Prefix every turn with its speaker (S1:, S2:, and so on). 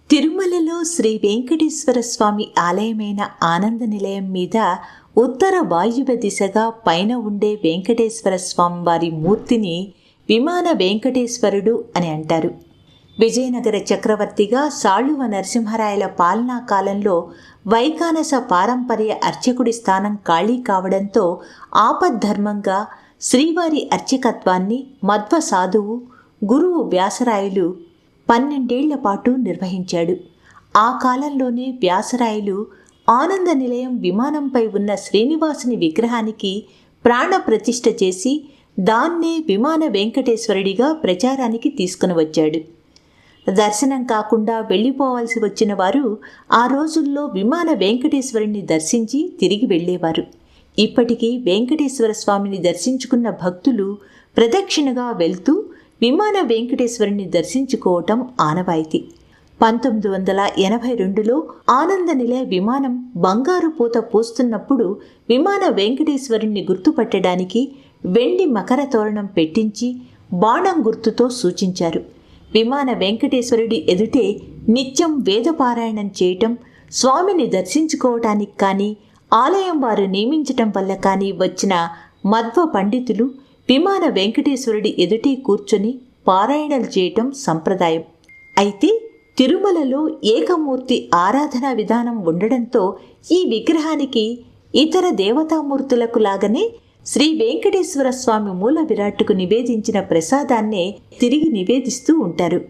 S1: తిరుమలలో శ్రీ వెంకటేశ్వర స్వామి ఆలయమైన ఆనంద నిలయం మీద ఉత్తర వాయువ్య దిశగా పైన ఉండే వెంకటేశ్వర స్వామి వారి మూర్తిని విమాన వెంకటేశ్వరుడు అని అంటారు. విజయనగర చక్రవర్తిగా సాళువ నరసింహరాయల పాలనా కాలంలో వైకానస పారంపర్య అర్చకుడి స్థానం ఖాళీ కావడంతో ఆపద్ధర్మంగా శ్రీవారి అర్చకత్వాన్ని మధ్వ సాధువు గురువు వ్యాసరాయలు 12 ఏళ్ల పాటు నిర్వహించాడు. ఆ కాలంలోనే వ్యాసరాయలు ఆనంద నిలయం విమానంపై ఉన్న శ్రీనివాసుని విగ్రహానికి ప్రాణ ప్రతిష్ఠ చేసి దాన్నే విమాన వెంకటేశ్వరుడిగా ప్రచారానికి తీసుకుని వచ్చాడు. దర్శనం కాకుండా వెళ్ళిపోవాల్సి వచ్చిన వారు ఆ రోజుల్లో విమాన వెంకటేశ్వరుని దర్శించి తిరిగి వెళ్ళేవారు. ఇప్పటికీ వెంకటేశ్వర స్వామిని దర్శించుకున్న భక్తులు ప్రదక్షిణగా వెళ్తూ విమాన వెంకటేశ్వరుని దర్శించుకోవటం ఆనవాయితీ. 1982లో ఆనంద నిలయ విమానం బంగారు పూత పూస్తున్నప్పుడు విమాన వెంకటేశ్వరుణ్ణి గుర్తుపట్టడానికి వెండి మకర తోరణం పెట్టించి బాణం గుర్తుతో సూచించారు. విమాన వెంకటేశ్వరుడి ఎదుటే నిత్యం వేదపారాయణం చేయటం, స్వామిని దర్శించుకోవటానికి కానీ ఆలయం వారు నియమించటం వల్ల కానీ వచ్చిన మధ్వ పండితులు విమాన వెంకటేశ్వరుడి ఎదుటే కూర్చొని పారాయణలు చేయటం సంప్రదాయం. అయితే తిరుమలలో ఏకమూర్తి ఆరాధనా విధానం ఉండడంతో ఈ విగ్రహానికి ఇతర దేవతామూర్తులకు లాగానే శ్రీ వెంకటేశ్వర స్వామి మూల విరాట్టుకు నివేదించిన ప్రసాదాన్నే తిరిగి నివేదిస్తూ ఉంటారు.